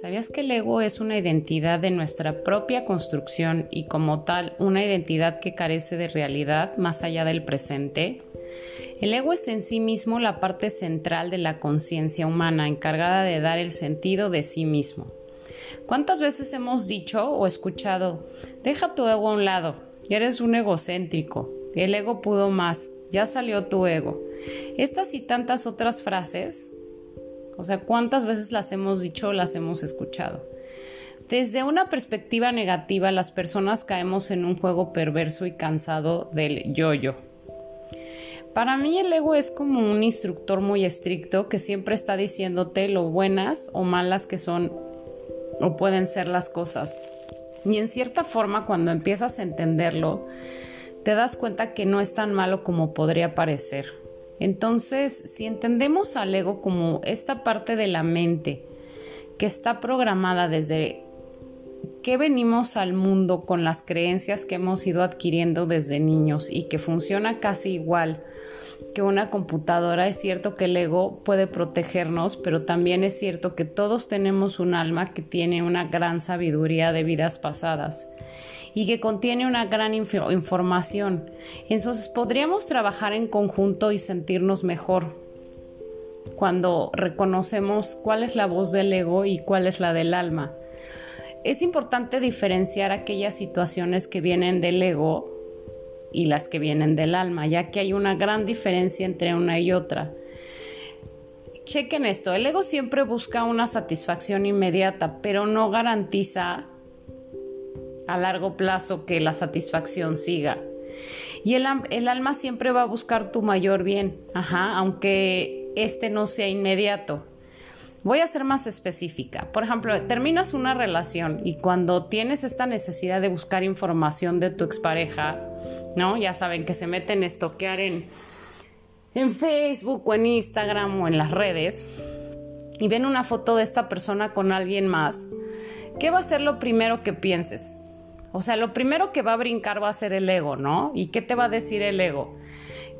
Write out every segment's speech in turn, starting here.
¿Sabías que el ego es una identidad de nuestra propia construcción y como tal una identidad que carece de realidad más allá del presente? El ego es en sí mismo la parte central de la conciencia humana encargada de dar el sentido de sí mismo. ¿Cuántas veces hemos dicho o escuchado, deja tu ego a un lado, eres un egocéntrico, el ego pudo más, ya salió tu ego? Estas y tantas otras frases, ¿cuántas veces las hemos dicho o las hemos escuchado? Desde una perspectiva negativa, las personas caemos en un juego perverso y cansado del yo-yo. Para mí el ego es como un instructor muy estricto que siempre está diciéndote lo buenas o malas que son o pueden ser las cosas. Y en cierta forma, cuando empiezas a entenderlo, te das cuenta que no es tan malo como podría parecer. Entonces, si entendemos al ego como esta parte de la mente que está programada desde que venimos al mundo con las creencias que hemos ido adquiriendo desde niños y que funciona casi igual que una computadora, es cierto que el ego puede protegernos, pero también es cierto que todos tenemos un alma que tiene una gran sabiduría de vidas pasadas y que contiene una gran información. Entonces podríamos trabajar en conjunto y sentirnos mejor cuando reconocemos cuál es la voz del ego y cuál es la del alma. Es importante diferenciar aquellas situaciones que vienen del ego y las que vienen del alma, ya que hay una gran diferencia entre una y otra. Chequen esto, el ego siempre busca una satisfacción inmediata, pero no garantiza a largo plazo que la satisfacción siga. Y el alma siempre va a buscar tu mayor bien, aunque este no sea inmediato. Voy a ser más específica. Por ejemplo, terminas una relación y cuando tienes esta necesidad de buscar información de tu expareja, ¿no? Ya saben que se meten a estoquear en Facebook o en Instagram o en las redes y ven una foto de esta persona con alguien más. ¿Qué va a ser lo primero que pienses? Lo primero que va a brincar va a ser el ego, ¿no? ¿Y qué te va a decir el ego?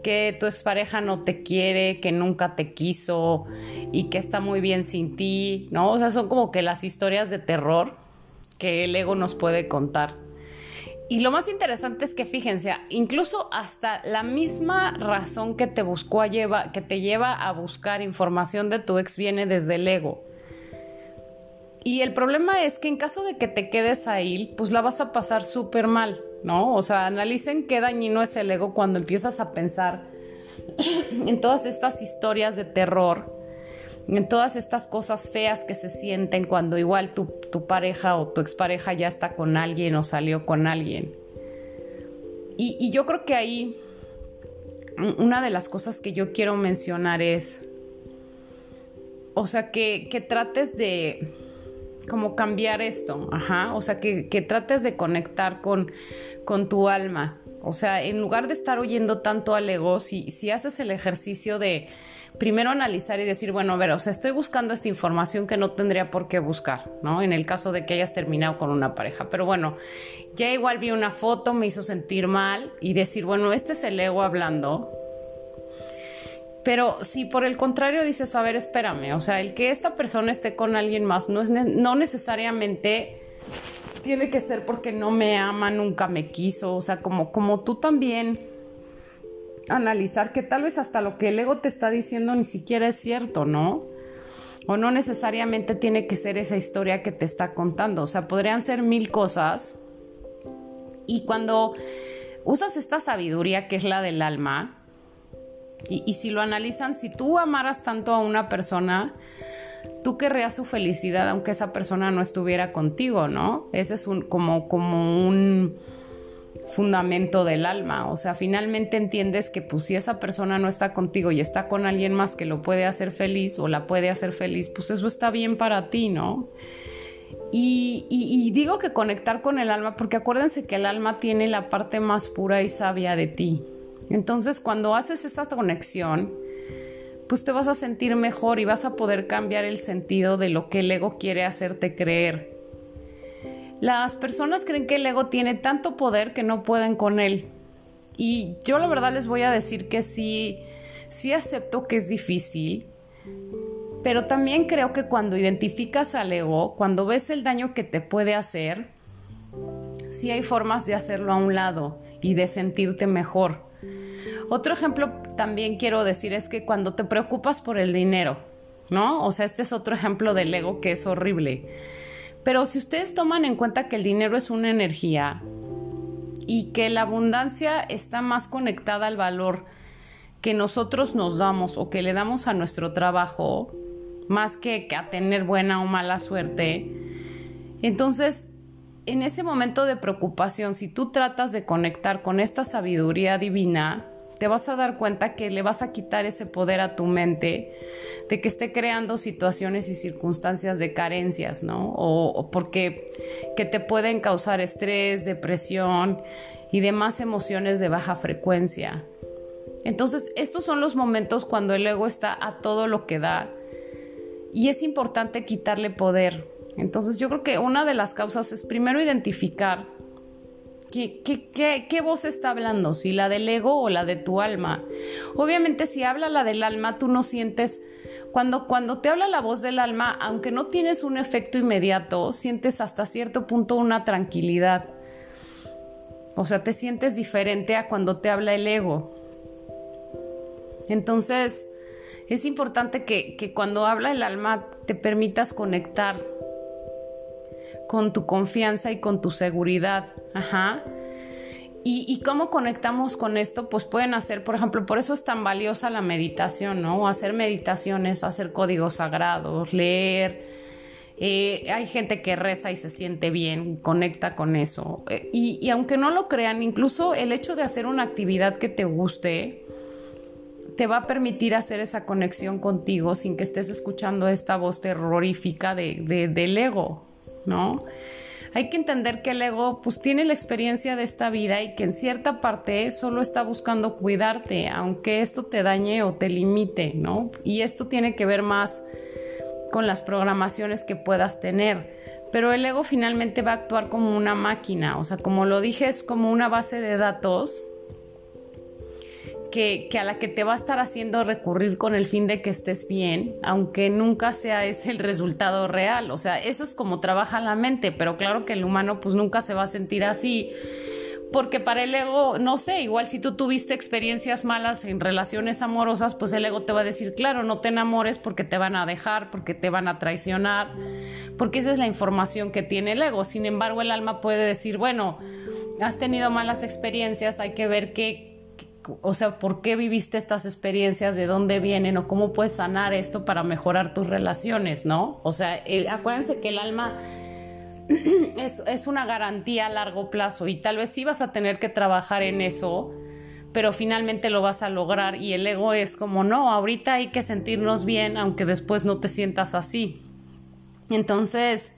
Que tu expareja no te quiere, que nunca te quiso y que está muy bien sin ti, ¿no? Son como que las historias de terror que el ego nos puede contar. Y lo más interesante es que fíjense, incluso hasta la misma razón que te lleva a buscar información de tu ex viene desde el ego. Y el problema es que en caso de que te quedes ahí, pues la vas a pasar súper mal, ¿no? Analicen qué dañino es el ego cuando empiezas a pensar en todas estas historias de terror, en todas estas cosas feas que se sienten cuando igual tu pareja o tu expareja ya está con alguien o salió con alguien. Y yo creo que ahí una de las cosas que yo quiero mencionar es, que trates de como cambiar esto, que trates de conectar con tu alma. En lugar de estar oyendo tanto al ego, si haces el ejercicio de primero analizar y decir, bueno, a ver, estoy buscando esta información que no tendría por qué buscar, ¿no? En el caso de que hayas terminado con una pareja. Pero bueno, ya igual vi una foto, me hizo sentir mal y decir, bueno, este es el ego hablando. Pero si por el contrario dices, a ver, espérame, el que esta persona esté con alguien más no necesariamente tiene que ser porque no me ama, nunca me quiso, como tú también analizar que tal vez hasta lo que el ego te está diciendo ni siquiera es cierto, ¿no? O no necesariamente tiene que ser esa historia que te está contando, podrían ser 1000 cosas. Y cuando usas esta sabiduría que es la del alma, y si lo analizan, si tú amaras tanto a una persona, tú querrías su felicidad aunque esa persona no estuviera contigo, ¿no? Ese es como un fundamento del alma. Finalmente entiendes que pues si esa persona no está contigo y está con alguien más que lo puede hacer feliz o la puede hacer feliz, pues eso está bien para ti, ¿no? Y digo que conectar con el alma porque acuérdense que el alma tiene la parte más pura y sabia de ti. Entonces, cuando haces esa conexión, pues te vas a sentir mejor y vas a poder cambiar el sentido de lo que el ego quiere hacerte creer. Las personas creen que el ego tiene tanto poder que no pueden con él. Y yo la verdad les voy a decir que sí acepto que es difícil, pero también creo que cuando identificas al ego, cuando ves el daño que te puede hacer, sí hay formas de hacerlo a un lado y de sentirte mejor. Otro ejemplo también quiero decir es que cuando te preocupas por el dinero, ¿no? O sea, este es otro ejemplo del ego que es horrible. Pero si ustedes toman en cuenta que el dinero es una energía y que la abundancia está más conectada al valor que nosotros nos damos o que le damos a nuestro trabajo, más que a tener buena o mala suerte, entonces en ese momento de preocupación, si tú tratas de conectar con esta sabiduría divina, te vas a dar cuenta que le vas a quitar ese poder a tu mente de que esté creando situaciones y circunstancias de carencias, ¿no? O porque que te pueden causar estrés, depresión y demás emociones de baja frecuencia. Entonces, estos son los momentos cuando el ego está a todo lo que da y es importante quitarle poder. Entonces, yo creo que una de las causas es primero identificar ¿qué voz está hablando? Si la del ego o la de tu alma. Obviamente si habla la del alma, tú no sientes, cuando te habla la voz del alma, aunque no tienes un efecto inmediato, sientes hasta cierto punto una tranquilidad. O sea, te sientes diferente a cuando te habla el ego. Entonces, es importante que cuando habla el alma te permitas conectar con tu confianza y con tu seguridad. Ajá. ¿Y cómo conectamos con esto? Pues pueden hacer, por ejemplo, por eso es tan valiosa la meditación, ¿no? Hacer meditaciones, hacer códigos sagrados, leer. Hay gente que reza y se siente bien, conecta con eso. Y aunque no lo crean, incluso el hecho de hacer una actividad que te guste te va a permitir hacer esa conexión contigo sin que estés escuchando esta voz terrorífica del ego, ¿no? Hay que entender que el ego pues tiene la experiencia de esta vida y que en cierta parte solo está buscando cuidarte, aunque esto te dañe o te limite, ¿no? Y esto tiene que ver más con las programaciones que puedas tener. Pero el ego finalmente va a actuar como una máquina, o sea, como lo dije, es como una base de datos que a la que te va a estar haciendo recurrir con el fin de que estés bien, aunque nunca sea ese el resultado real. O sea, eso es como trabaja la mente, pero claro que el humano pues nunca se va a sentir así, porque para el ego, no sé, igual si tú tuviste experiencias malas en relaciones amorosas, pues el ego te va a decir, claro, no te enamores porque te van a dejar, porque te van a traicionar, porque esa es la información que tiene el ego. Sin embargo, el alma puede decir, bueno, has tenido malas experiencias, hay que ver o sea, ¿por qué viviste estas experiencias? ¿De dónde vienen? ¿O cómo puedes sanar esto para mejorar tus relaciones, ¿no? O sea, acuérdense que el alma es una garantía a largo plazo y tal vez sí vas a tener que trabajar en eso, pero finalmente lo vas a lograr. Y el ego es como, no, ahorita hay que sentirnos bien, aunque después no te sientas así. Entonces,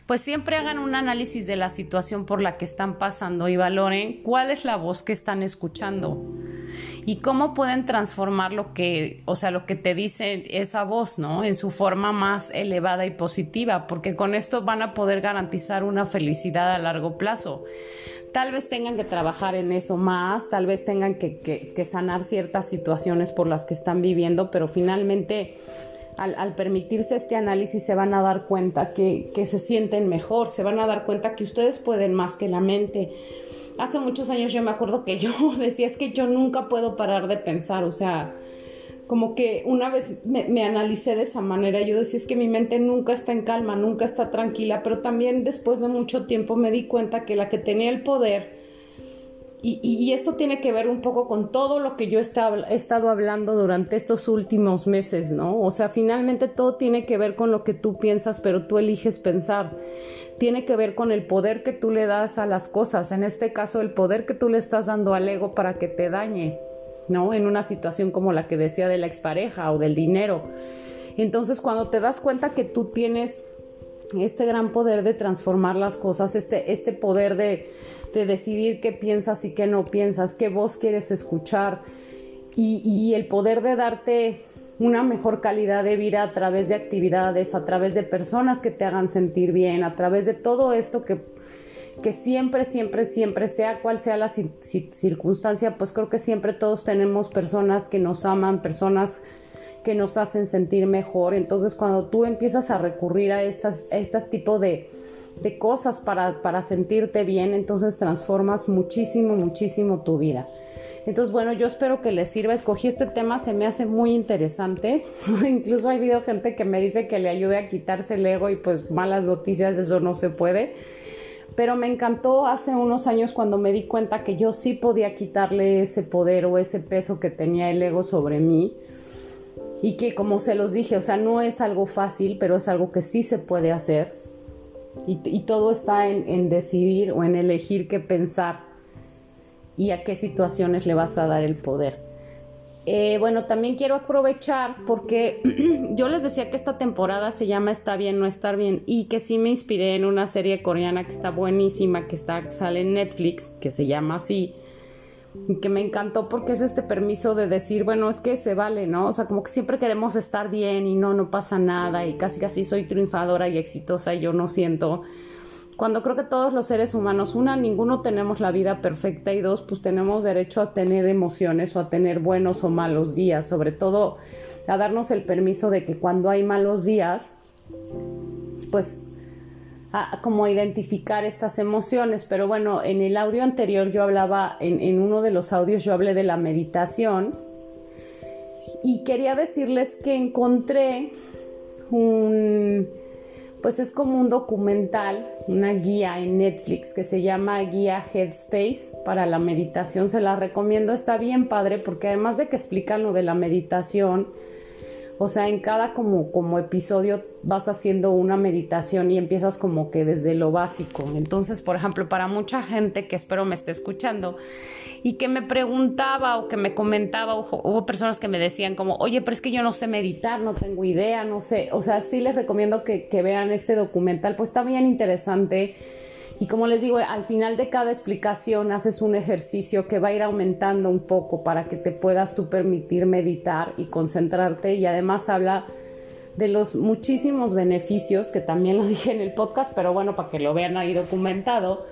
pues siempre hagan un análisis de la situación por la que están pasando y valoren cuál es la voz que están escuchando y cómo pueden transformar lo que te dice esa voz, ¿no? En su forma más elevada y positiva, porque con esto van a poder garantizar una felicidad a largo plazo. Tal vez tengan que trabajar en eso más, tal vez tengan que sanar ciertas situaciones por las que están viviendo, pero finalmente al permitirse este análisis se van a dar cuenta que se sienten mejor, se van a dar cuenta que ustedes pueden más que la mente. Hace muchos años yo me acuerdo que yo decía, es que yo nunca puedo parar de pensar, o sea, como que una vez me analicé de esa manera, yo decía, es que mi mente nunca está en calma, nunca está tranquila, pero también después de mucho tiempo me di cuenta que la que tenía el poder, y esto tiene que ver un poco con todo lo que yo he estado hablando durante estos últimos meses, ¿no? O sea, finalmente todo tiene que ver con lo que tú piensas, pero tú eliges pensar. Tiene que ver con el poder que tú le das a las cosas, en este caso el poder que tú le estás dando al ego para que te dañe, ¿no? En una situación como la que decía de la expareja o del dinero. Entonces, cuando te das cuenta que tú tienes este gran poder de transformar las cosas, este poder de decidir qué piensas y qué no piensas, qué voz quieres escuchar y el poder de darte una mejor calidad de vida a través de actividades, a través de personas que te hagan sentir bien, a través de todo esto que siempre, siempre, siempre, sea cual sea la circunstancia, pues creo que siempre todos tenemos personas que nos aman, personas que nos hacen sentir mejor. Entonces cuando tú empiezas a recurrir a este tipo de cosas para sentirte bien, entonces transformas muchísimo, muchísimo tu vida. Entonces, bueno, yo espero que les sirva. Escogí este tema, se me hace muy interesante. Incluso ha habido gente que me dice que le ayude a quitarse el ego y pues malas noticias, eso no se puede. Pero me encantó hace unos años cuando me di cuenta que yo sí podía quitarle ese poder o ese peso que tenía el ego sobre mí. Y que, como se los dije, o sea, no es algo fácil, pero es algo que sí se puede hacer. Y todo está en decidir o en elegir qué pensar y a qué situaciones le vas a dar el poder. Bueno, también quiero aprovechar porque yo les decía que esta temporada se llama Está bien, no estar bien, y que sí me inspiré en una serie coreana que está buenísima, que sale en Netflix, que se llama así, y que me encantó porque es este permiso de decir, bueno, es que se vale, ¿no? O sea, como que siempre queremos estar bien y no pasa nada, y casi soy triunfadora y exitosa y yo no siento. Cuando creo que todos los seres humanos, ninguno tenemos la vida perfecta, y dos, pues tenemos derecho a tener emociones o a tener buenos o malos días, sobre todo a darnos el permiso de que cuando hay malos días, pues como identificar estas emociones. Pero bueno, en el audio anterior yo hablaba, en uno de los audios yo hablé de la meditación, y quería decirles que encontré pues es como un documental, una guía en Netflix que se llama Guía Headspace para la meditación. Se la recomiendo, está bien padre porque además de que explican lo de la meditación, o sea, en cada como episodio vas haciendo una meditación y empiezas como que desde lo básico. Entonces, por ejemplo, para mucha gente que espero me esté escuchando y que me preguntaba o que me comentaba, hubo personas que me decían como, oye, pero es que yo no sé meditar, no tengo idea, no sé. O sea, sí les recomiendo que vean este documental, pues está bien interesante. Y como les digo, al final de cada explicación haces un ejercicio que va a ir aumentando un poco para que te puedas tú permitir meditar y concentrarte, y además habla de los muchísimos beneficios, que también lo dije en el podcast, pero bueno, para que lo vean ahí documentado,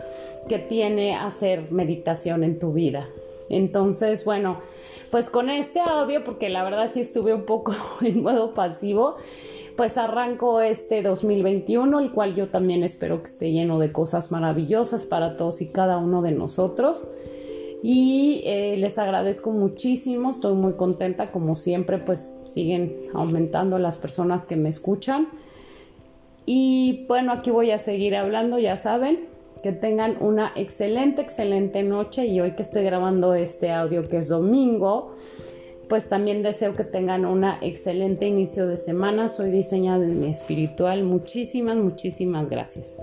que tiene hacer meditación en tu vida. Entonces, bueno, pues con este audio, porque la verdad sí estuve un poco en modo pasivo, pues arranco este 2021, el cual yo también espero que esté lleno de cosas maravillosas para todos y cada uno de nosotros. Y les agradezco muchísimo, estoy muy contenta, como siempre, pues siguen aumentando las personas que me escuchan. Y bueno, aquí voy a seguir hablando, ya saben, que tengan una excelente, excelente noche. Y hoy que estoy grabando este audio, que es domingo, pues también deseo que tengan una excelente inicio de semana. Soy diseñadora espiritual. Muchísimas, muchísimas gracias.